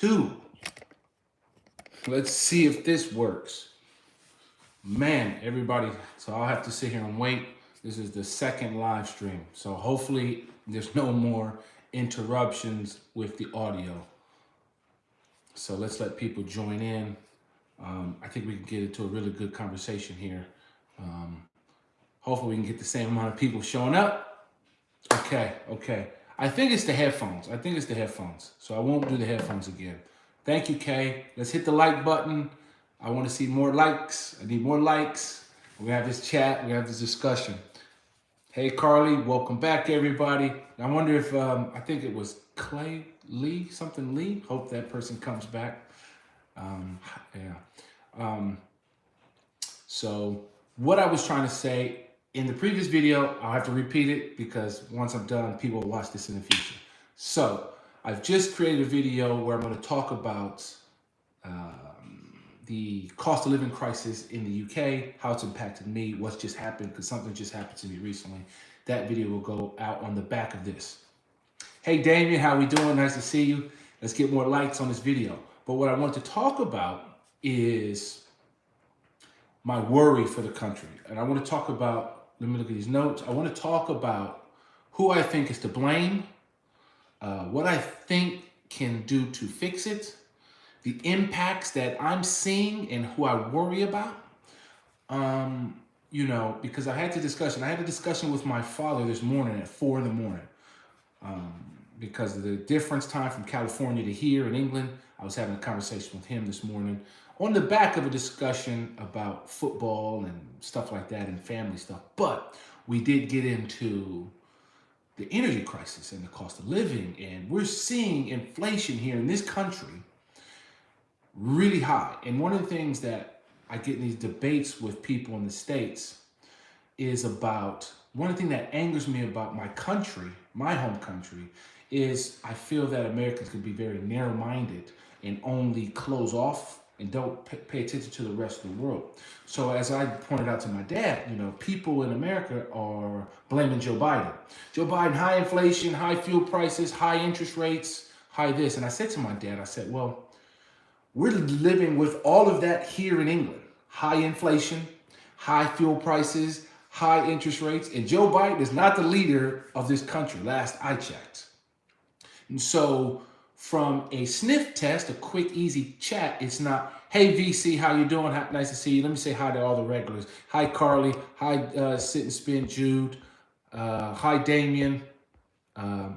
2. Let's see if this works. Man, everybody, so I'll have to sit here and wait. This is the second live stream. So hopefully there's no more interruptions with the audio. So let's let people join in. I think we can get into a really good conversation here. Hopefully we can get the same amount of people showing up. Okay. I think it's the headphones. So I won't do the headphones again. Thank you, Kay. Let's hit the like button. I want to see more likes. I need more likes. We're going to have this chat. We're going to have this discussion. Hey, Carly. Welcome back, everybody. I wonder if, I think it was Clay Lee, something Lee. Hope that person comes back. So what I was trying to say in the previous video, I'll have to repeat it because once I'm done, people will watch this in the future. So I've just created a video where I'm going to talk about the cost of living crisis in the UK, how it's impacted me, what's just happened, because something just happened to me recently. That video will go out on the back of this. Hey, Damien, how we doing? Nice to see you. Let's get more likes on this video. But what I want to talk about is my worry for the country. And I want to talk about, let me look at these notes. I want to talk about who I think is to blame, what I think can do to fix it, the impacts that I'm seeing and who I worry about. Because I had a discussion with my father this morning at 4 in the morning. Because of the difference time from California to here in England. I was having a conversation with him this morning on the back of a discussion about football and stuff like that and family stuff. But we did get into the energy crisis and the cost of living. And we're seeing inflation here in this country really high. And one of the things that I get in these debates with people in the States is about, one thing that angers me about my country, my home country, is I feel that Americans can be very narrow-minded and only close off and don't pay attention to the rest of the world. So as I pointed out to my dad, people in America are blaming Joe Biden. Joe Biden, high inflation, high fuel prices, high interest rates, high this. And I said to my dad, I said, well, we're living with all of that here in England. High inflation, high fuel prices, high interest rates. And Joe Biden is not the leader of this country, last I checked. And so from a sniff test, a quick, easy chat, it's not, hey, VC, how you doing? Nice to see you. Let me say hi to all the regulars. Hi, Carly. Hi, Sit and Spin, Jude. Hi, Damien.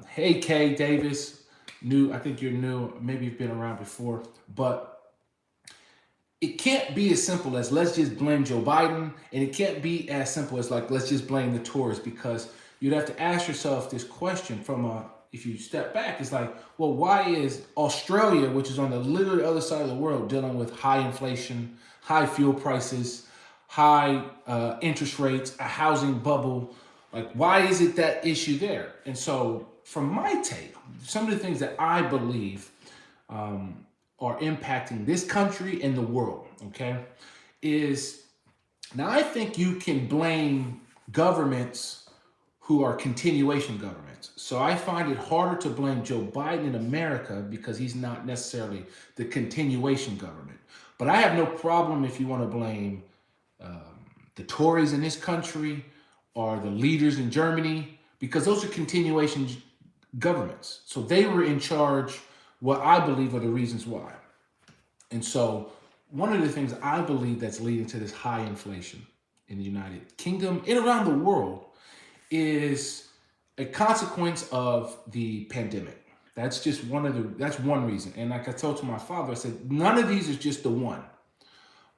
Hey, Kay Davis. New, I think you're new. Maybe you've been around before. But it can't be as simple as let's just blame Joe Biden. And it can't be as simple as like, let's just blame the tourists, because you'd have to ask yourself this question if you step back, it's like, well, why is Australia, which is on the literally other side of the world, dealing with high inflation, high fuel prices, high interest rates, a housing bubble? Like, why is it that issue there? And so from my take, some of the things that I believe are impacting this country and the world, okay, is now I think you can blame governments who are continuation governments. So I find it harder to blame Joe Biden in America because he's not necessarily the continuation government. But I have no problem if you want to blame the Tories in this country or the leaders in Germany, because those are continuation governments. So they were in charge, what I believe are the reasons why. And so one of the things I believe that's leading to this high inflation in the United Kingdom and around the world is a consequence of the pandemic. That's just that's one reason. And like I told to my father, I said, none of these is just the one,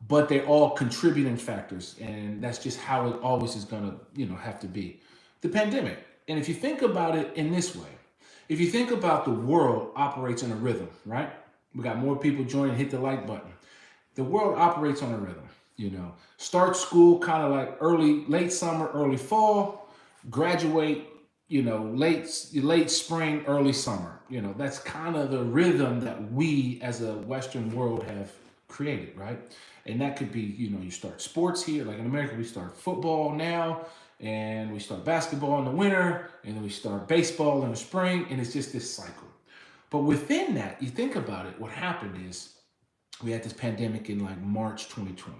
but they're all contributing factors. And that's just how it always is gonna, have to be. The pandemic. And if you think about it in this way, if you think about the world operates in a rhythm, right? We got more people joining, hit the like button. The world operates on a rhythm, start school kind of like late summer, early fall, graduate, late spring, early summer. That's kind of the rhythm that we as a Western world have created, right? And that could be, you start sports here. Like in America, we start football now, and we start basketball in the winter, and then we start baseball in the spring, and it's just this cycle. But within that, you think about it, what happened is we had this pandemic in like March 2020.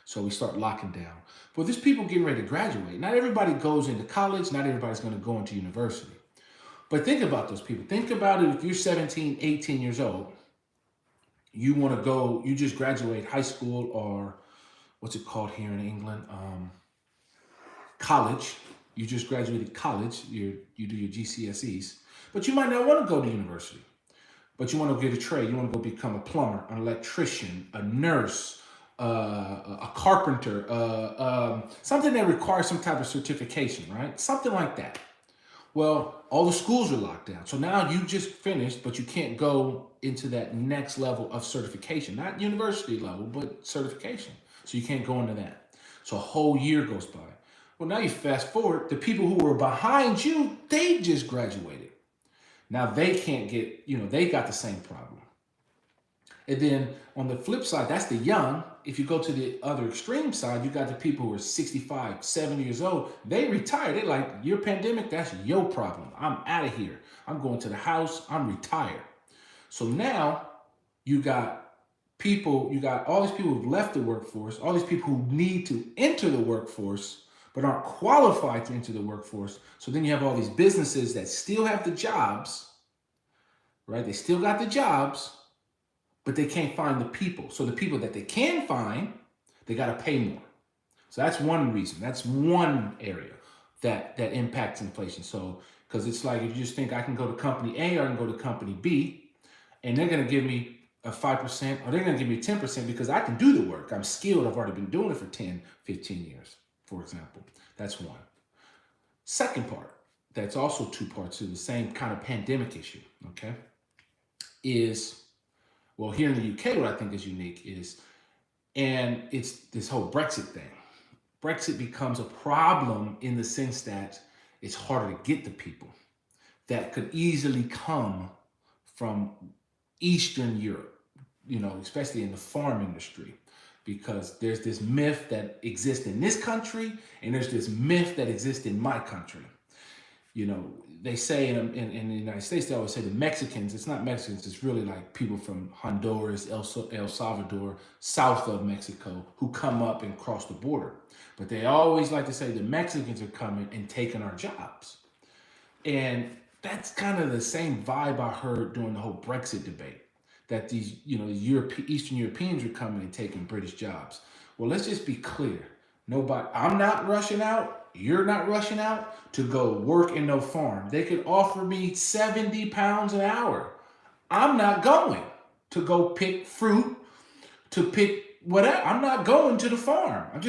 So we start locking down. Well, there's people getting ready to graduate. Not everybody goes into college. Not everybody's going to go into university. But think about those people. Think about it if you're 17, 18 years old, you want to go, you just graduate high school or what's it called here in England? College. You just graduated college. You do your GCSEs. But you might not want to go to university. But you want to get a trade. You want to go become a plumber, an electrician, a nurse, a carpenter, something that requires some type of certification, right? Something like that. Well, all the schools are locked down. So now you just finished, but you can't go into that next level of certification. Not university level, but certification. So you can't go into that. So a whole year goes by. Well, now you fast forward, the people who were behind you, they just graduated. Now they can't get, they got the same problem. And then on the flip side, that's the young. If you go to the other extreme side, you got the people who are 65, 70 years old. They retired. They're like, your pandemic, that's your problem. I'm out of here. I'm going to the house. I'm retired. So now you got all these people who've left the workforce, all these people who need to enter the workforce, but aren't qualified to enter the workforce. So then you have all these businesses that still have the jobs, right? They still got the jobs, but they can't find the people. So the people that they can find, they got to pay more. So that's one reason. That's one area that impacts inflation. So, because it's like, if you just think I can go to company A or I can go to company B, and they're going to give me a 5%, or they're going to give me 10% because I can do the work. I'm skilled. I've already been doing it for 10, 15 years, for example. That's one. Second part, that's also two parts to the same kind of pandemic issue, okay, is, well, here in the UK, what I think is unique is, and it's this whole Brexit thing. Brexit becomes a problem in the sense that it's harder to get the people that could easily come from Eastern Europe, especially in the farm industry, because there's this myth that exists in this country and there's this myth that exists in my country. They say in the United States, they always say the Mexicans, it's not Mexicans, it's really like people from Honduras, El Salvador, south of Mexico, who come up and cross the border. But they always like to say the Mexicans are coming and taking our jobs. And that's kind of the same vibe I heard during the whole Brexit debate, that these, Eastern Europeans are coming and taking British jobs. Well, let's just be clear. I'm not rushing out. You're not rushing out to go work in no farm. They could offer me 70 pounds an hour. I'm not going to go pick fruit, to pick whatever. I'm not going to the farm. It's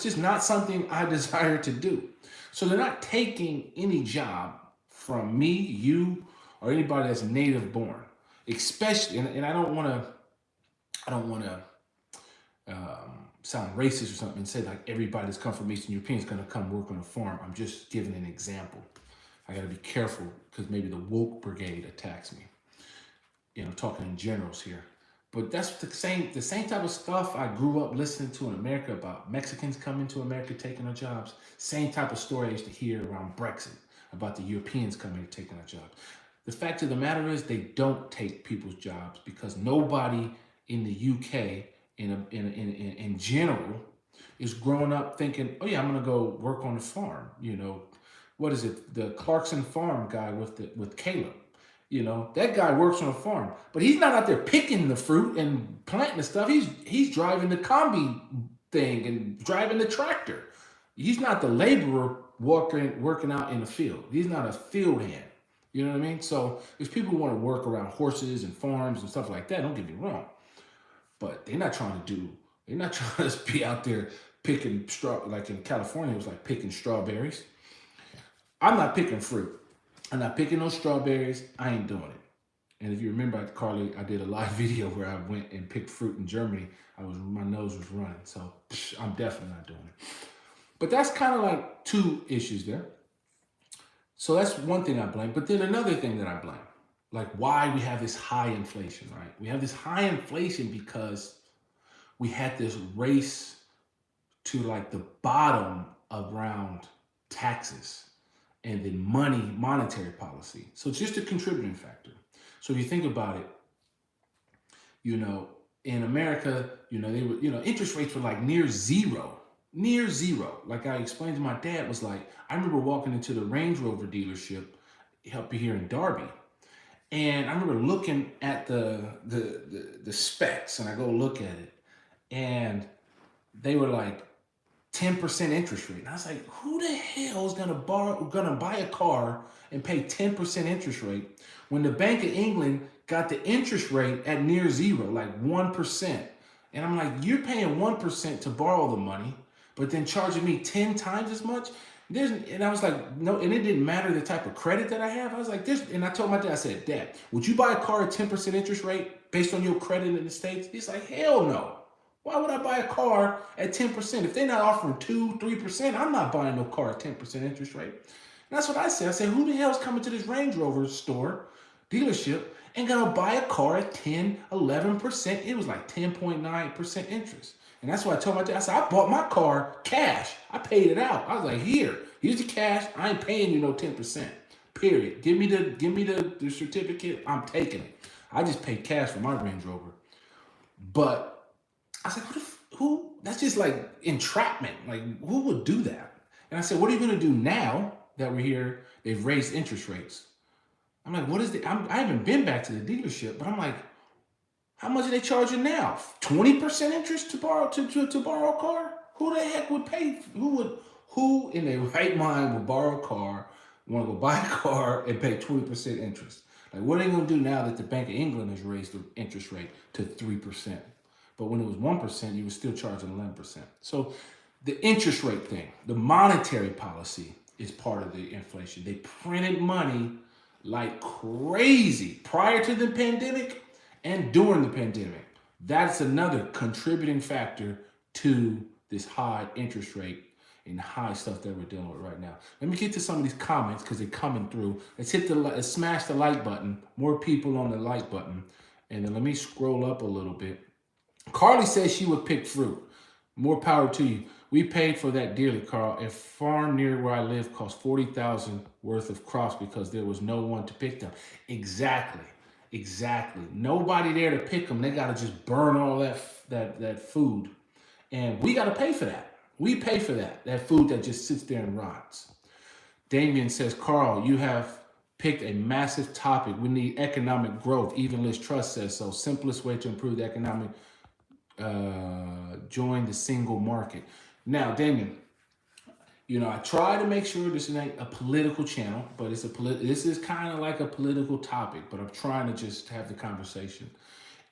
just not something I desire to do. So they're not taking any job from me, you, or anybody that's native born. Especially, and I don't want to sound racist or something and say like everybody that's come from Eastern European is going to come work on a farm. I'm just giving an example. I got to be careful because maybe the woke brigade attacks me. Talking in generals here. But that's the same type of stuff I grew up listening to in America about Mexicans coming to America taking our jobs. Same type of story I used to hear around Brexit about the Europeans coming and taking our jobs. The fact of the matter is they don't take people's jobs because nobody in the UK in general is growing up thinking, oh yeah, I'm gonna go work on the farm. What is it? The Clarkson farm guy with Caleb. That guy works on a farm, but he's not out there picking the fruit and planting the stuff. He's driving the combi thing and driving the tractor. He's not the laborer working out in the field. He's not a field hand. You know what I mean? So there's people who want to work around horses and farms and stuff like that. Don't get me wrong. But they're not trying to be out there picking straw, like in California, it was like picking strawberries. I'm not picking fruit. I'm not picking no strawberries. I ain't doing it. And if you remember, Carly, I did a live video where I went and picked fruit in Germany. My nose was running. So I'm definitely not doing it. But that's kind of like two issues there. So that's one thing I blame. But then another thing that I blame, like why we have this high inflation, right? We have this high inflation because we had this race to like the bottom around taxes and then monetary policy. So it's just a contributing factor. So if you think about it, you know, in America, they were, interest rates were like near zero. Like I explained to my dad, was like, I remember walking into the Range Rover dealership up here in Derby. And I remember looking at the specs, and I go look at it, and they were like 10% interest rate. And I was like, who the hell is gonna buy a car and pay 10% interest rate when the Bank of England got the interest rate at near zero, like 1%? And I'm like, you're paying 1% to borrow the money, but then charging me 10 times as much? And I was like, no, and it didn't matter the type of credit that I have. I was like, and I told my dad, I said, Dad, would you buy a car at 10% interest rate based on your credit in the States? He's like, hell no. Why would I buy a car at 10%? If they're not offering 2-3%, I'm not buying no car at 10% interest rate. And that's what I said. I said, who the hell's coming to this Range Rover store, dealership, and gonna buy a car at 10-11%? It was like 10.9% interest. And that's what I told my dad. I said, I bought my car cash. I paid it out. I was like, here's the cash. I ain't paying you no 10%. Period. Give me the certificate. I'm taking it. I just paid cash for my Range Rover. But I said, who? That's just like entrapment. Like, who would do that? And I said, what are you going to do now that we're here? They've raised interest rates. I'm like, what is I haven't been back to the dealership, but I'm like, how much are they charging now? 20% interest to borrow a car? Who the heck would pay? Who in their right mind would borrow a car, want to go buy a car, and pay 20% interest? Like, what are they going to do now that the Bank of England has raised the interest rate to 3%? But when it was 1%, you were still charging 11%. So the interest rate thing, the monetary policy is part of the inflation. They printed money like crazy prior to the pandemic and during the pandemic. That's another contributing factor to this high interest rate and high stuff that we're dealing with right now. Let me get to some of these comments because they're coming through. Let's smash the like button. More people on the like button. And then let me scroll up a little bit. Carly says she would pick fruit. More power to you. We paid for that dearly, Carl. A farm near where I live cost $40,000 worth of crops because there was no one to pick them. Exactly. Nobody there to pick them. They got to just burn all that food. And we got to pay for that. We pay for that food that just sits there and rots. Damien says, Carl, you have picked a massive topic. We need economic growth. Even Liz Truss says so. Simplest way to improve the economic join the single market. Now, Damien, I try to make sure this ain't a political channel, but this is kind of like a political topic, but I'm trying to just have the conversation.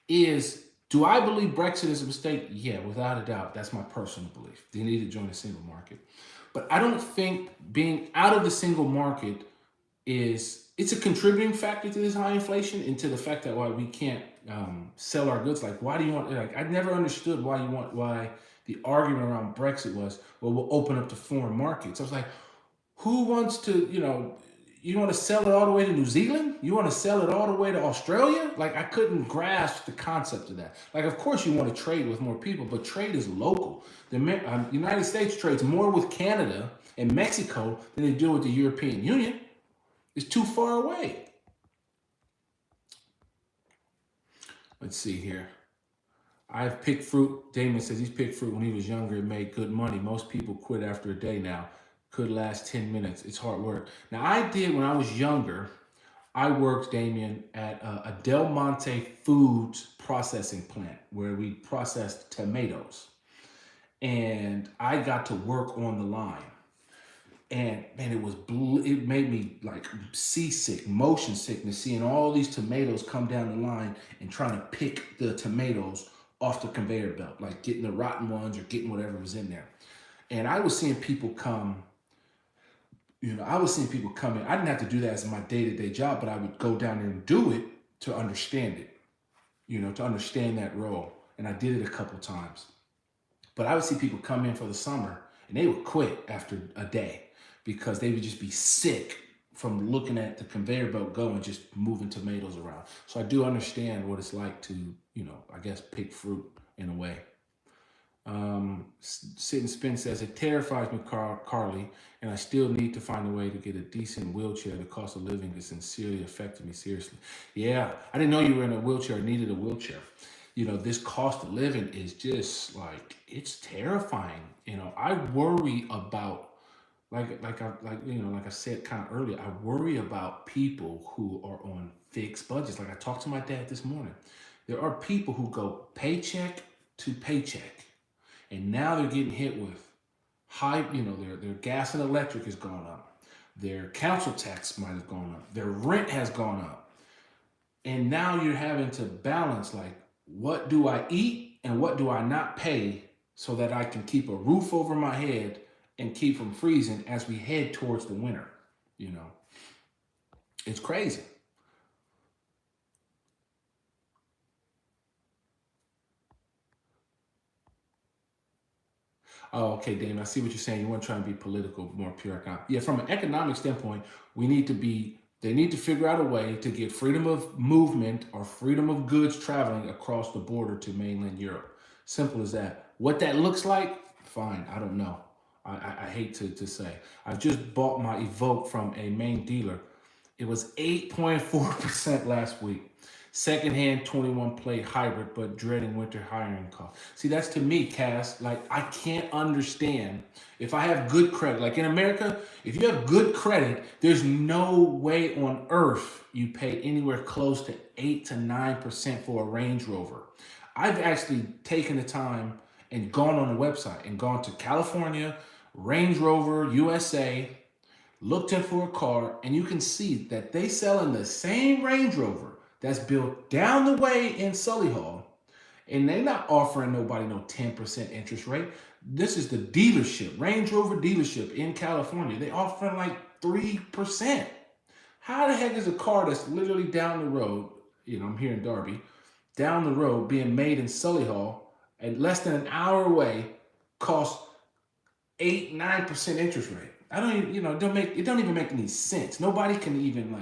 Do I believe Brexit is a mistake? Yeah, without a doubt. That's my personal belief. They need to join the single market. But I don't think being out of the single market it's a contributing factor to this high inflation and to the fact that why we can't sell our goods. Like, why do you want, I never understood why the argument around Brexit was, well, we'll open up to foreign markets. I was like, who wants to, you want to sell it all the way to New Zealand? You want to sell it all the way to Australia? Like, I couldn't grasp the concept of that. Like, of course you want to trade with more people, but trade is local. The United States trades more with Canada and Mexico than they do with the European Union. It's too far away. Let's see here. I've picked fruit. Damon says he's picked fruit when he was younger and made good money. Most people quit after a day now. Could last 10 minutes. It's hard work. Now, I did when I was younger. I worked, Damien, at a Del Monte Foods processing plant where we processed tomatoes. And I got to work on the line. And man, it made me like seasick, motion sickness, seeing all these tomatoes come down the line and trying to pick the tomatoes off the conveyor belt, like getting the rotten ones or getting whatever was in there. And I was seeing people come, I didn't have to do that as my day-to-day job, but I would go down there and do it to understand it, to understand that role. And I did it a couple times. But I would see people come in for the summer and they would quit after a day, because they would just be sick from looking at the conveyor belt go and just moving tomatoes around. So I do understand what it's like to, I guess, pick fruit in a way. Sit and Spin says, it terrifies me, Carly, and I still need to find a way to get a decent wheelchair. The cost of living has sincerely affected me seriously. Yeah, I didn't know you were in a wheelchair or needed a wheelchair. You know, this cost of living is just like, it's terrifying. You know, I worry about, like I said kind of earlier, I worry about people who are on fixed budgets. Like I talked to my dad this morning. There are people who go paycheck to paycheck, and now they're getting hit with high, their gas and electric has gone up. Their council tax might have gone up. Their rent has gone up. And now you're having to balance, like, what do I eat and what do I not pay so that I can keep a roof over my head and keep from freezing as we head towards the winter. You know, it's crazy. Oh, okay, Damon, I see what you're saying. You want to try and be political, more pure. Yeah, from an economic standpoint, they need to figure out a way to get freedom of movement or freedom of goods traveling across the border to mainland Europe. Simple as that. What that looks like, fine, I don't know. I hate to say. I just bought my Evoque from a main dealer. It was 8.4% last week. Secondhand 21 plate hybrid, but dreading winter hiring costs. See, that's to me, Cass, like I can't understand if I have good credit. Like in America, if you have good credit, there's no way on earth you pay anywhere close to 8 to 9% for a Range Rover. I've actually taken the time and gone on the website and gone to California, Range Rover, USA, looked in for a car, and you can see that they selling the same Range Rover that's built down the way in Sully Hall, and they're not offering nobody no 10% interest rate. This is the dealership, Range Rover dealership in California. They offering like 3%. How the heck is a car that's literally down the road, I'm here in Darby, down the road being made in Sully Hall and less than an hour away cost 8-9% interest rate? I don't even, it don't even make any sense. Nobody can even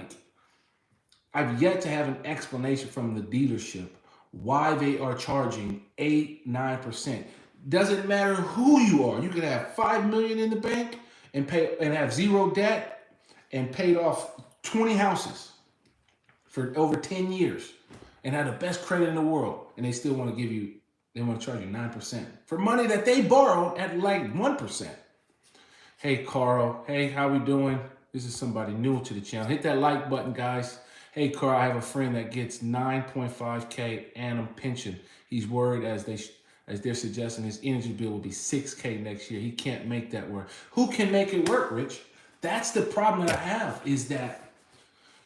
I've yet to have an explanation from the dealership why they are charging 8-9%. Doesn't matter who you are. You could have $5 million in the bank and have zero debt and paid off 20 houses for over 10 years and have the best credit in the world, and they still want to charge you 9% for money that they borrowed at like 1%. Hey, Carl. Hey, how we doing? This is somebody new to the channel. Hit that like button, guys. Hey, Carl, I have a friend that gets 9.5K annum pension. He's worried as they're suggesting his energy bill will be 6K next year. He can't make that work. Who can make it work, Rich? That's the problem that I have, is that,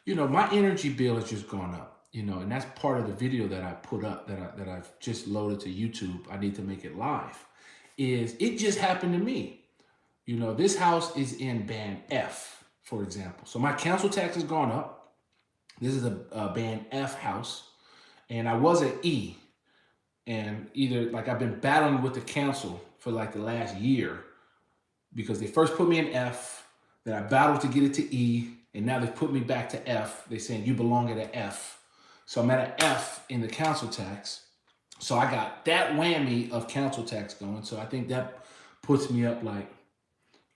my energy bill has just gone up, and that's part of the video that I put up that I've just loaded to YouTube. I need to make it live. It just happened to me. This house is in band F, for example. So my council tax has gone up. This is a band F house, and I was at E, and I've been battling with the council for like the last year because they first put me in F, then I battled to get it to E, and now they've put me back to F. They're saying you belong at an F. So I'm at an F in the council tax. So I got that whammy of council tax going. So I think that puts me up like,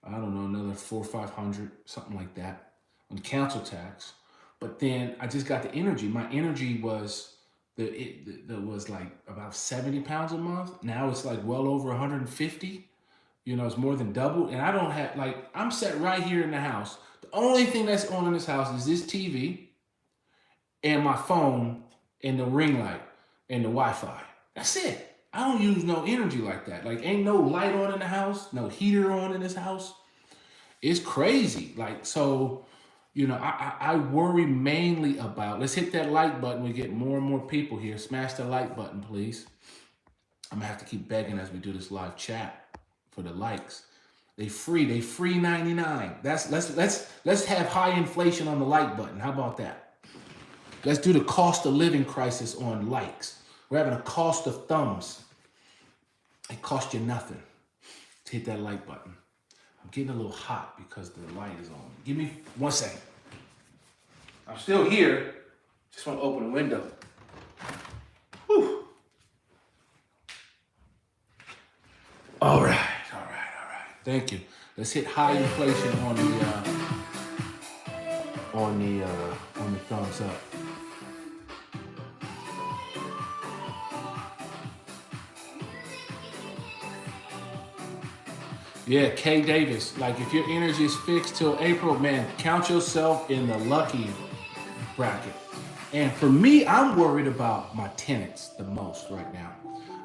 I don't know, another 400 or 500, something like that on council tax. But then I just got the energy. My energy was was like about 70 pounds a month. Now it's like well over 150. It's more than double. And I don't have, I'm set right here in the house. The only thing that's on in this house is this TV and my phone and the ring light and the Wi-Fi. That's it. I don't use no energy like that. Like, ain't no light on in the house, no heater on in this house. It's crazy. I worry mainly about, let's hit that like button. We get more and more people here. Smash the like button, please. I'm gonna have to keep begging as we do this live chat for the likes. They free 99. Let's have high inflation on the like button. How about that? Let's do the cost of living crisis on likes. We're having a cost of thumbs. It costs you nothing to hit that like button. I'm getting a little hot because the light is on. Give me 1 second. I'm still here. Just want to open the window. Whew. All right. Thank you. Let's hit high inflation on the thumbs up. Yeah, Kay Davis. Like, if your energy is fixed till April, man, count yourself in the lucky bracket. And for me, I'm worried about my tenants the most right now.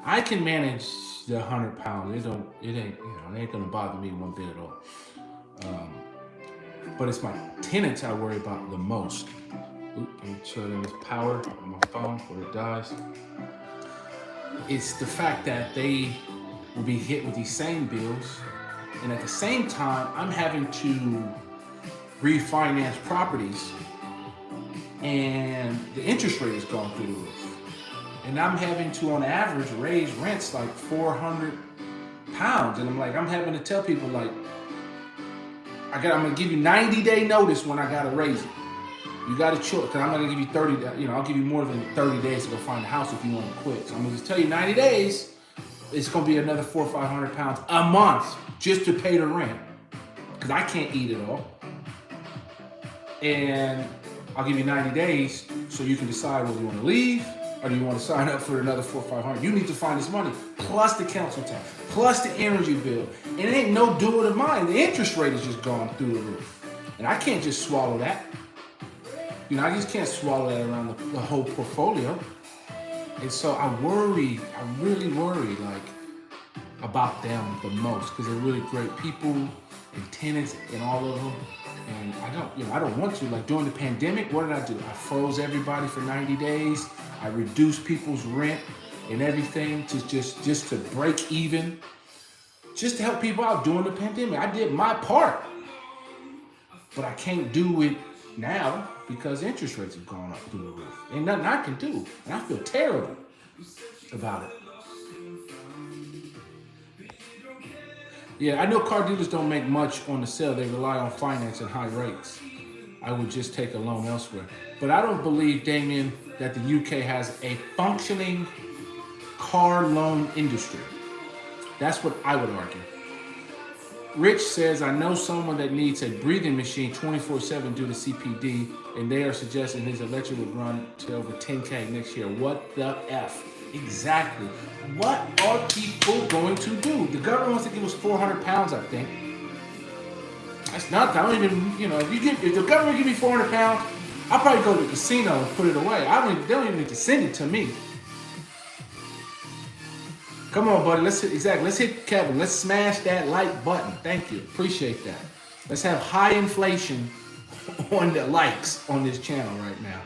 I can manage the 100 pounds. It ain't gonna bother me one bit at all. But it's my tenants I worry about the most. Let me shut in this power on my phone before it dies. It's the fact that they will be hit with these same bills, and at the same time, I'm having to refinance properties, and the interest rate has gone through the roof. And I'm having to, on average, raise rents like 400 pounds. And I'm having to tell people, like, I'm gonna give you 90-day notice when I gotta raise it. You gotta chill, because I'm gonna give you 30, I'll give you more than 30 days to go find a house if you want to quit. So I'm gonna just tell you 90 days, it's gonna be another 400 or 500 pounds a month just to pay the rent. Because I can't eat it all. And I'll give you 90 days so you can decide whether you want to leave or do you want to sign up for another 400 or 500. You need to find this money, plus the council tax, plus the energy bill. And it ain't no doing of mine. The interest rate has just gone through the roof. And I can't just swallow that. I just can't swallow that around the whole portfolio. And so I really worry, like, about them the most, because they're really great people and tenants and all of them. And I don't want to. Like, during the pandemic, what did I do? I froze everybody for 90 days. I reduced people's rent and everything to just to break even, just to help people out during the pandemic. I did my part, but I can't do it now because interest rates have gone up through the roof. Ain't nothing I can do, and I feel terrible about it. Yeah, I know car dealers don't make much on the sale. They rely on finance and high rates. I would just take a loan elsewhere. But I don't believe, Damien, that the UK has a functioning car loan industry. That's what I would argue. Rich says, I know someone that needs a breathing machine 24/7 due to CPD, and they are suggesting his electric would run to over 10K next year. What the F? Exactly. What are people going to do? The government wants to give us 400 pounds, I think. That's nothing. I don't even, if the government give me 400 pounds, I'll probably go to the casino and put it away. They don't even need to send it to me. Come on, buddy. Let's hit Kevin. Let's smash that like button. Thank you. Appreciate that. Let's have high inflation on the likes on this channel right now.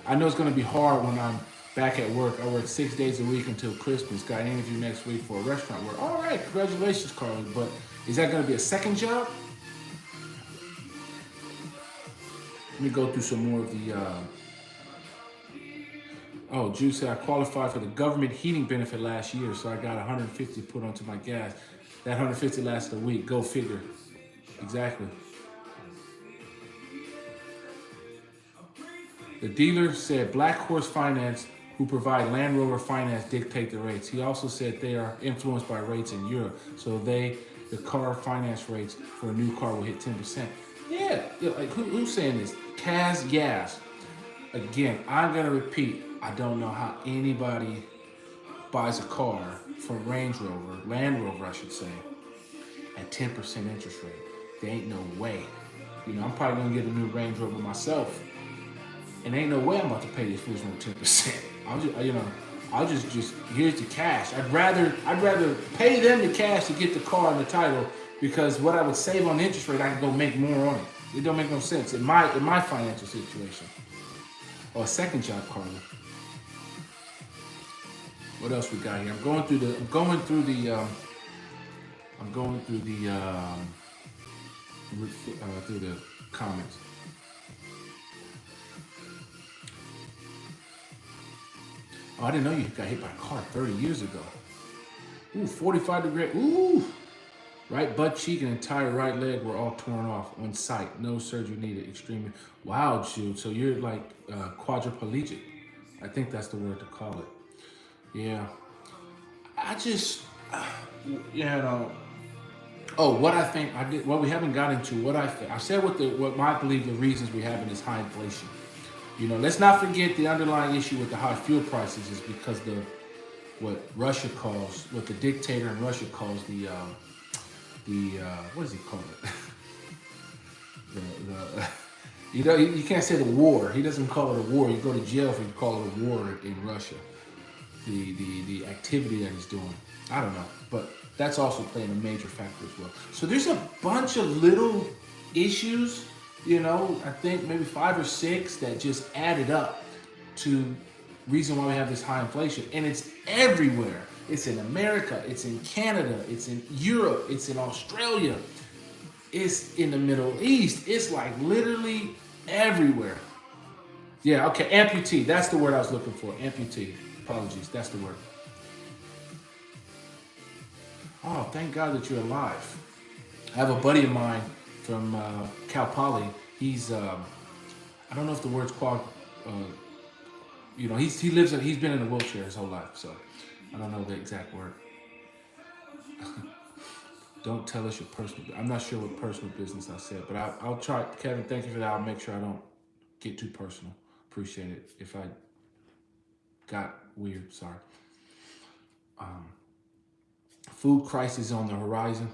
I know it's going to be hard when I'm back at work. I work 6 days a week until Christmas. Got an interview next week for a restaurant work. All right, congratulations, Carly. But is that going to be a second job? Let me go through some more of the. Juice said I qualified for the government heating benefit last year, so I got 150 put onto my gas. That 150 lasted a week. Go figure. Exactly. The dealer said Black Horse Finance, who provide Land Rover Finance, dictate the rates. He also said they are influenced by rates in Europe, so the car finance rates for a new car will hit 10%. Yeah, like who's saying this? Kaz Yas. Again, I'm gonna repeat. I don't know how anybody buys a car from Land Rover, I should say, at 10% interest rate. There ain't no way. I'm probably gonna get a new Range Rover myself, and ain't no way I'm about to pay these fools on 10%. I'll just here's the cash. I'd rather pay them the cash to get the car and the title, because what I would save on the interest rate, I can go make more on it. It don't make no sense in my financial situation. Or a second job, Carla. What else we got here? I'm going through the comments. Oh, I didn't know you got hit by a car 30 years ago. Ooh, 45 degree. Ooh. Right butt cheek and entire right leg were all torn off on site. No surgery needed. Extremely. Wow, Jude. So you're like quadriplegic. I think that's the word to call it. Yeah. you know, oh, what I think I did. Well, we haven't got into what I think. I said what I believe the reasons we having is high inflation. You know, let's not forget the underlying issue with the high fuel prices is because what Russia calls, what the dictator in Russia calls the what does he call it? the you know, you can't say the war. He doesn't call it a war. You go to jail if you call it a war in Russia. The activity that he's doing. I don't know, but that's also playing a major factor as well. So there's a bunch of little issues, you know, I think maybe 5 or 6 that just added up to reason why we have this high inflation. And it's everywhere. It's in America, it's in Canada, it's in Europe, it's in Australia, it's in the Middle East. It's like literally everywhere. Yeah, okay, amputee. That's the word I was looking for. Amputee. Apologies, that's the word. Oh, thank God that you're alive. I have a buddy of mine from Cal Poly. He's, I don't know if the word's called, you know, he's been in a wheelchair his whole life, so I don't know the exact word. Don't tell us your personal, I'm not sure what personal business I said, but I'll try. Kevin, thank you for that. I'll make sure I don't get too personal. Appreciate it. If I got weird, sorry. Food crisis on the horizon.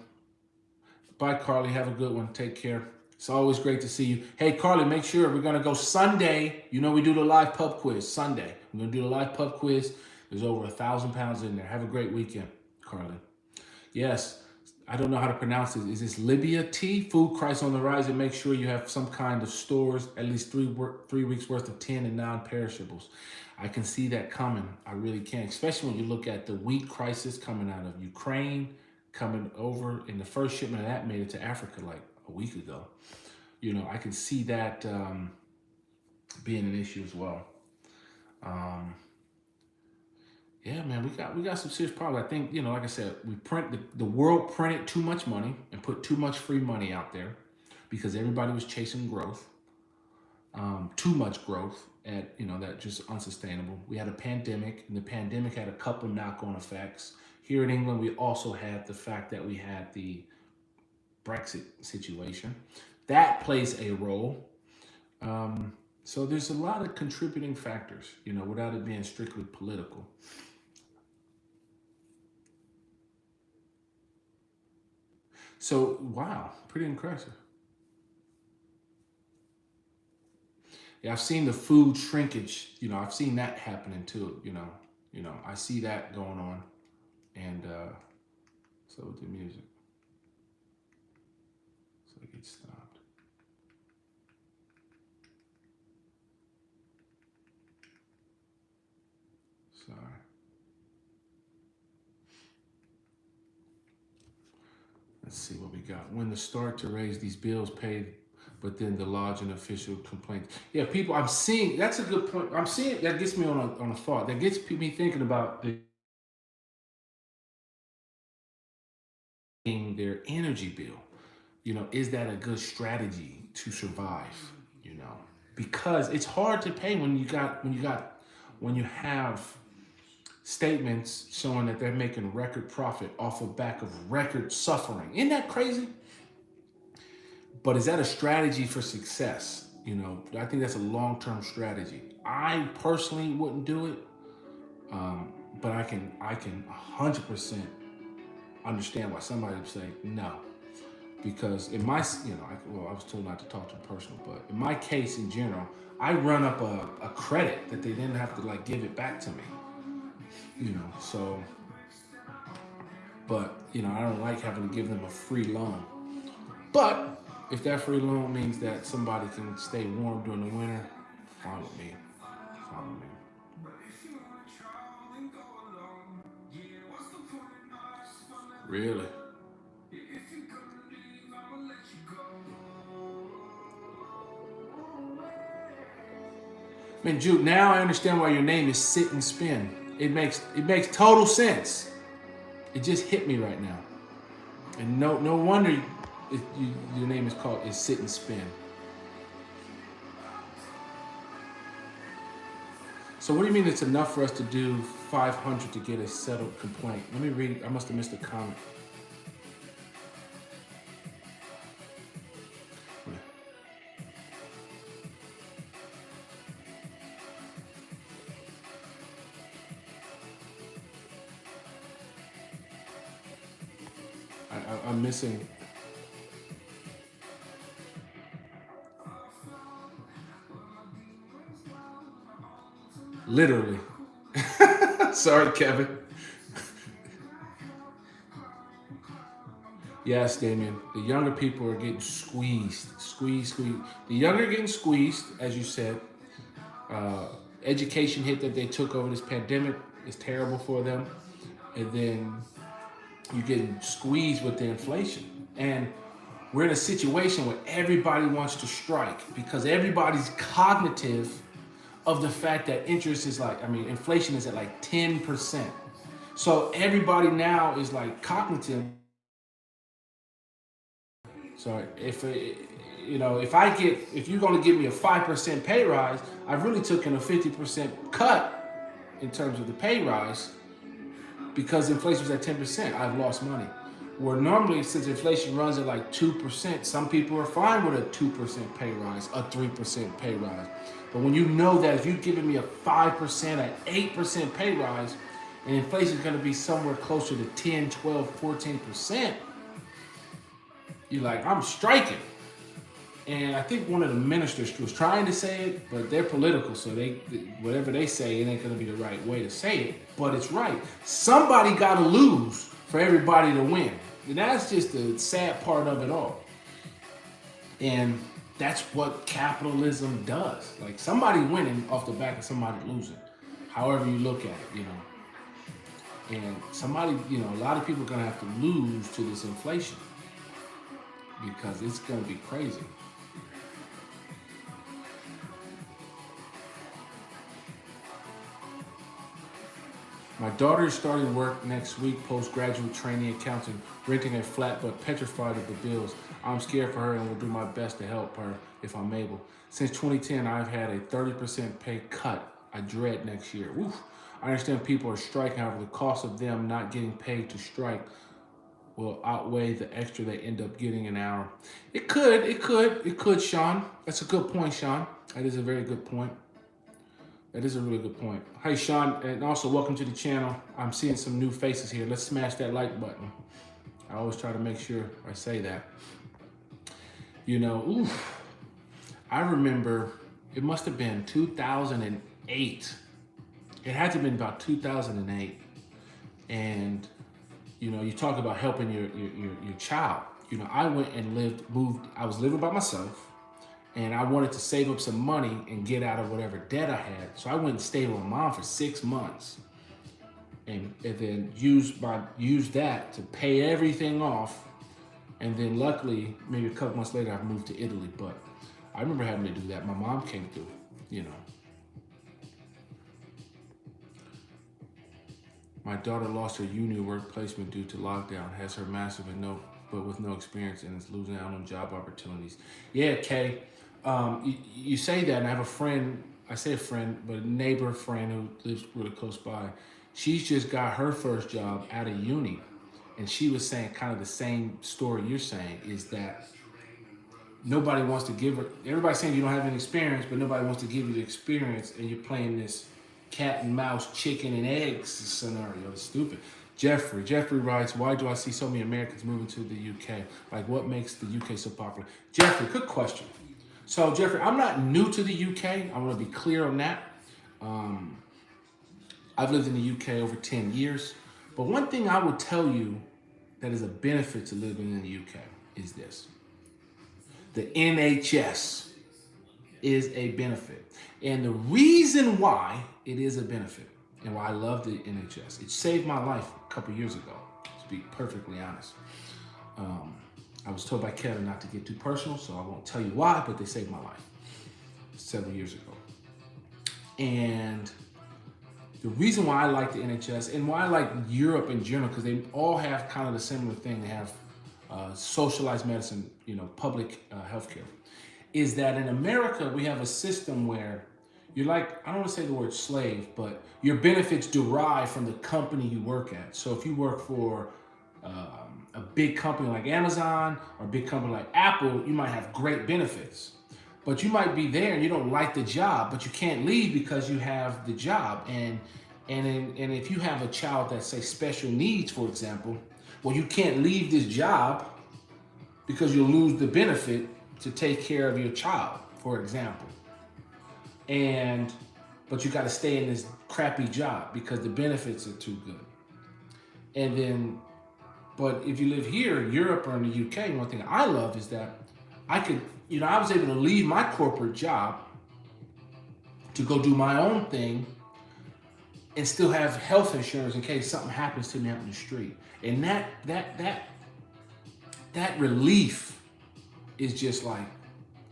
Bye, Carly. Have a good one. Take care. It's always great to see you. Hey, Carly, make sure we're going to go Sunday. You know, we do the live pub quiz Sunday. We're going to do the live pub quiz. There's over 1,000 pounds in there. Have a great weekend, Carly. Yes, I don't know how to pronounce it. Is this Libya tea? Food crisis on the horizon. Make sure you have some kind of stores, at least 3 weeks worth of 10 and non-perishables. I can see that coming. I really can, especially when you look at the wheat crisis coming out of Ukraine, coming over, and the first shipment of that made it to Africa like a week ago. You know, I can see that being an issue as well. Yeah, man, we got some serious problems. I think, you know, like I said, the world printed too much money and put too much free money out there because everybody was chasing growth. Too much growth that just unsustainable. We had a pandemic, and the pandemic had a couple knock-on effects. Here in England, we also had the fact that we had the Brexit situation. That plays a role. So there's a lot of contributing factors, you know, without it being strictly political. So, wow, pretty impressive. Yeah, I've seen the food shrinkage. You know, I've seen that happening too. I see that going on, and so with the music, so it gets stopped. Sorry. Let's see what we got. When the start to raise these bills paid, but then the lodge an official complaint. Yeah, people. I'm seeing. That's a good point. I'm seeing that gets me on a thought. That gets me thinking about their energy bill. You know, is that a good strategy to survive? You know, because it's hard to pay when you have statements showing that they're making record profit off the back of record suffering. Isn't that crazy? But is that a strategy for success? You know, I think that's a long-term strategy. I personally wouldn't do it, but I can 100% understand why somebody would say no. Because in my, I was told not to talk to personal, but in my case in general, I run up a credit that they then have to like give it back to me. You know, so, but, you know, I don't like having to give them a free loan. But if that free loan means that somebody can stay warm during the winter, fine with me. Fine with me. Really? Man, Jude, now I understand why your name is Sit and Spin. It makes total sense. It just hit me right now. And no wonder your name is Sit and Spin. So what do you mean it's enough for us to do 500 to get a settled complaint? Let me read. I must have missed a comment. I'm missing. Literally. Sorry, Kevin. Yes, Damien. The younger people are getting squeezed. The younger are getting squeezed, as you said. Uh, Education hit that they took over this pandemic is terrible for them. And then you're getting squeezed with the inflation. And we're in a situation where everybody wants to strike because everybody's cognitive of the fact that interest is inflation is at like 10%. So everybody now is like cognitive. So if you're going to give me a 5% pay rise, I've really taken a 50% cut in terms of the pay rise because inflation was at 10%. I've lost money. Where normally, since inflation runs at like 2%, some people are fine with a 2% pay rise, a 3% pay rise. But when you know that if you're giving me a 5%, an 8% pay rise, and inflation is going to be somewhere closer to 10, 12, 14%, you're like, I'm striking. And I think one of the ministers was trying to say it, but they're political, so whatever they say, it ain't going to be the right way to say it. But it's right. Somebody got to lose for everybody to win. And that's just the sad part of it all. And that's what capitalism does. Like somebody winning off the back of somebody losing. However you look at it, And somebody, a lot of people are going to have to lose to this inflation because it's going to be crazy. My daughter is starting work next week, postgraduate training accountant, renting a flat but petrified of the bills. I'm scared for her and will do my best to help her if I'm able. Since 2010, I've had a 30% pay cut. I dread next year. Oof. I understand people are striking, however, the cost of them not getting paid to strike will outweigh the extra they end up getting an hour. It could, Sean. That's a good point, Sean. That is a very good point. That is a really good point. Hey, Sean, and also welcome to the channel. I'm seeing some new faces here. Let's smash that like button. I always try to make sure I say that. I remember it must have been 2008. It had to have been about 2008. And, you talk about helping your child. I went and I was living by myself. And I wanted to save up some money and get out of whatever debt I had. So I went and stayed with my mom for 6 months. And then used that to pay everything off. And then luckily, maybe a couple months later, I moved to Italy. But I remember having to do that. My mom came through, My daughter lost her uni work placement due to lockdown, has her master's but with no experience and is losing out on job opportunities. Yeah, Kay. You say that, and I have a friend, I say a friend, but a neighbor friend who lives really close by. She's just got her first job out of uni. And she was saying kind of the same story you're saying, is that nobody wants to give her, everybody's saying you don't have any experience, but nobody wants to give you the experience, and you're playing this cat and mouse, chicken and eggs scenario. It's stupid. Jeffrey writes, why do I see so many Americans moving to the UK? Like, what makes the UK so popular? Jeffrey, good question. So, Jeffrey, I'm not new to the UK. I want to be clear on that. I've lived in the UK over 10 years. But one thing I would tell you that is a benefit to living in the UK is this. The NHS is a benefit. And the reason why it is a benefit and why I love the NHS, it saved my life a couple years ago, to be perfectly honest. I was told by Kevin not to get too personal, so I won't tell you why, but they saved my life several years ago. And the reason why I like the NHS and why I like Europe in general, because they all have kind of the similar thing. They have socialized medicine, public healthcare, is that in America, we have a system where, you're like, I don't want to say the word slave, but your benefits derive from the company you work at. So if you work for a big company like Amazon or a big company like Apple, you might have great benefits. But you might be there and you don't like the job, but you can't leave because you have the job. And if you have a child that, say, special needs, for example, well, you can't leave this job because you'll lose the benefit to take care of your child, for example. And but you got to stay in this crappy job because the benefits are too good. And then, but if you live here in Europe or in the UK, one thing I love is that I could, I was able to leave my corporate job to go do my own thing and still have health insurance in case something happens to me out in the street. And that relief is just like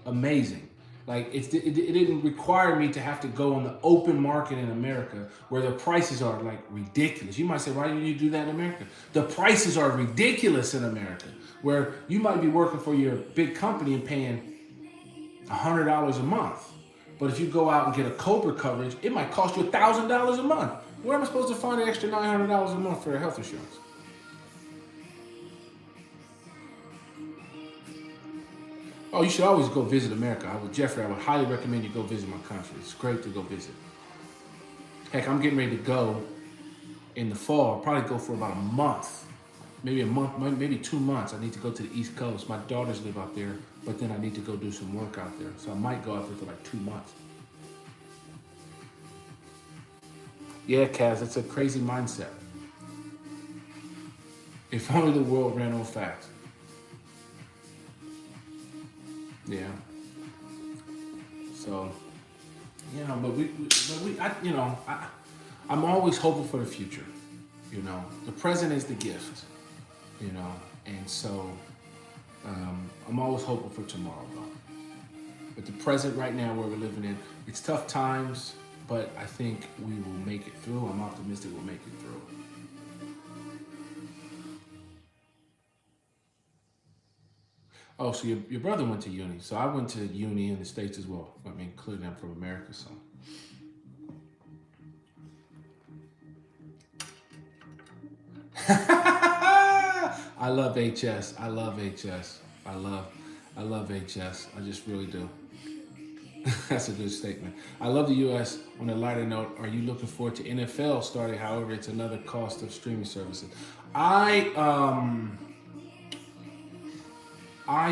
amazing. Like it didn't require me to have to go on the open market in America where the prices are like ridiculous. You might say, why didn't you do that in America? The prices are ridiculous in America, where you might be working for your big company and paying $100 a month. But if you go out and get a Cobra coverage, it might cost you $1,000 a month. Where am I supposed to find an extra $900 a month for health insurance? Oh, you should always go visit America. Jeffrey, I would highly recommend you go visit my country. It's great to go visit. Heck, I'm getting ready to go in the fall. I'll probably go for about a month. Maybe 2 months. I need to go to the East Coast. My daughters live out there, but then I need to go do some work out there. So I might go out there for like 2 months. Yeah, Kaz, it's a crazy mindset. If only the world ran on facts. Yeah. So, I'm always hopeful for the future. The present is the gift. And so I'm always hopeful for tomorrow, though. But the present right now, where we're living in, it's tough times, but I think we will make it through. I'm optimistic we'll make it through. Oh, so your brother went to uni. So I went to uni in the States as well. I mean, clearly I'm from America, so. I love HS. I love HS. I love HS. I just really do. That's a good statement. I love the U.S. On a lighter note, are you looking forward to NFL starting? However, it's another cost of streaming services.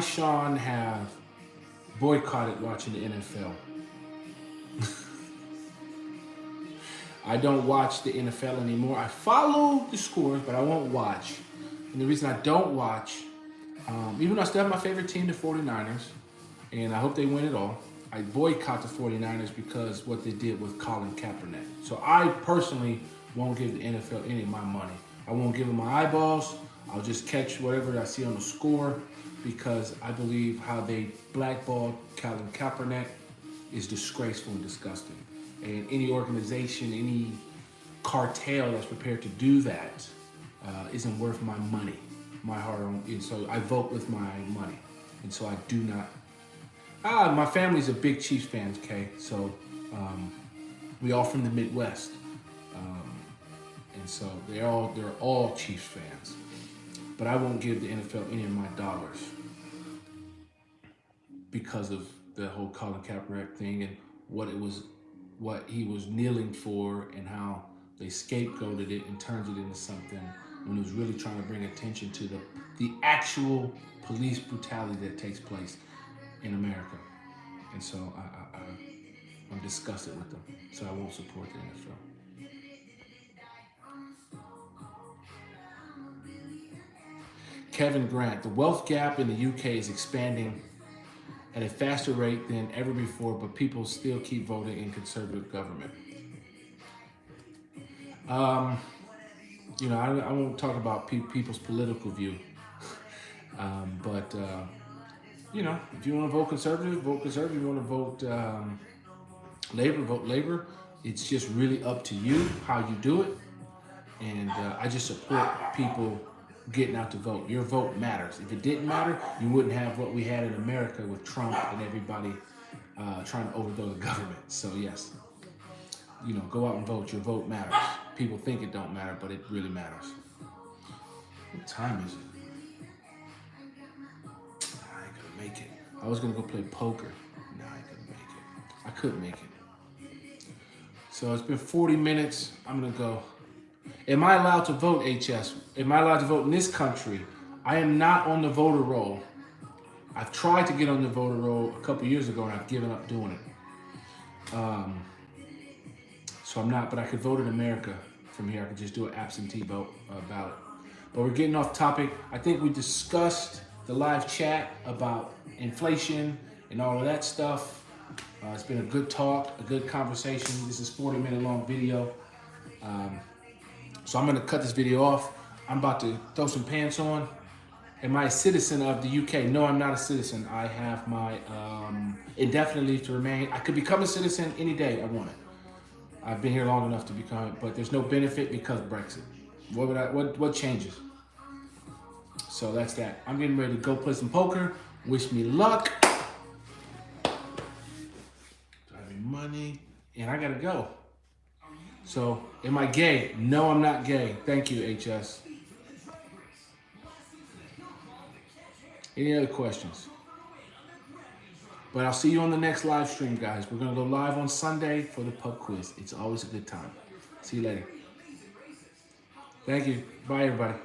Sean, have boycotted watching the NFL. I don't watch the NFL anymore. I follow the scores, but I won't watch. And the reason I don't watch, even though I still have my favorite team, the 49ers, and I hope they win it all, I boycott the 49ers because what they did with Colin Kaepernick. So I personally won't give the NFL any of my money. I won't give them my eyeballs. I'll just catch whatever I see on the score, because I believe how they blackballed Colin Kaepernick is disgraceful and disgusting. And any organization, any cartel that's prepared to do that isn't worth my money, my hard-earned. And so I vote with my money. And so I do not. My family's a big Chiefs fan, okay? So we all from the Midwest. And so they're all Chiefs fans. But I won't give the NFL any of my dollars because of the whole Colin Kaepernick thing and what he was kneeling for, and how they scapegoated it and turned it into something when it was really trying to bring attention to the actual police brutality that takes place in America. And so I'm disgusted with them. So I won't support the NFL. Kevin Grant, the wealth gap in the UK is expanding at a faster rate than ever before, but people still keep voting in conservative government. I won't talk about people's political view, but if you want to vote conservative, vote conservative. If you want to vote Labor, vote Labor. It's just really up to you how you do it, and I just support people getting out to vote. Your vote matters. If it didn't matter, you wouldn't have what we had in America with Trump and everybody trying to overthrow the government. So yes, you know, go out and vote. Your vote matters. People think it don't matter, but it really matters. What time is it? I ain't gonna make it. I was gonna go play poker. No, I ain't gonna make it. I couldn't make it. So it's been 40 minutes. I'm gonna go. Am I allowed to vote, HS? Am I allowed to vote in this country? I am not on the voter roll. I've tried to get on the voter roll a couple years ago and I've given up doing it. So I'm not, but I could vote in America from here. I could just do an absentee vote ballot. But we're getting off topic. I think we discussed the live chat about inflation and all of that stuff. It's been a good talk, a good conversation. This is a 40-minute long video. So I'm gonna cut this video off. I'm about to throw some pants on. Am I a citizen of the UK? No, I'm not a citizen. I have my indefinite leave to remain. I could become a citizen any day I want it. I've been here long enough to become it, but there's no benefit because of Brexit. What changes? So that's that. I'm getting ready to go play some poker. Wish me luck. Driving money, and I gotta go. So, am I gay? No, I'm not gay. Thank you, HS. Any other questions? But I'll see you on the next live stream, guys. We're going to go live on Sunday for the pub quiz. It's always a good time. See you later. Thank you. Bye, everybody.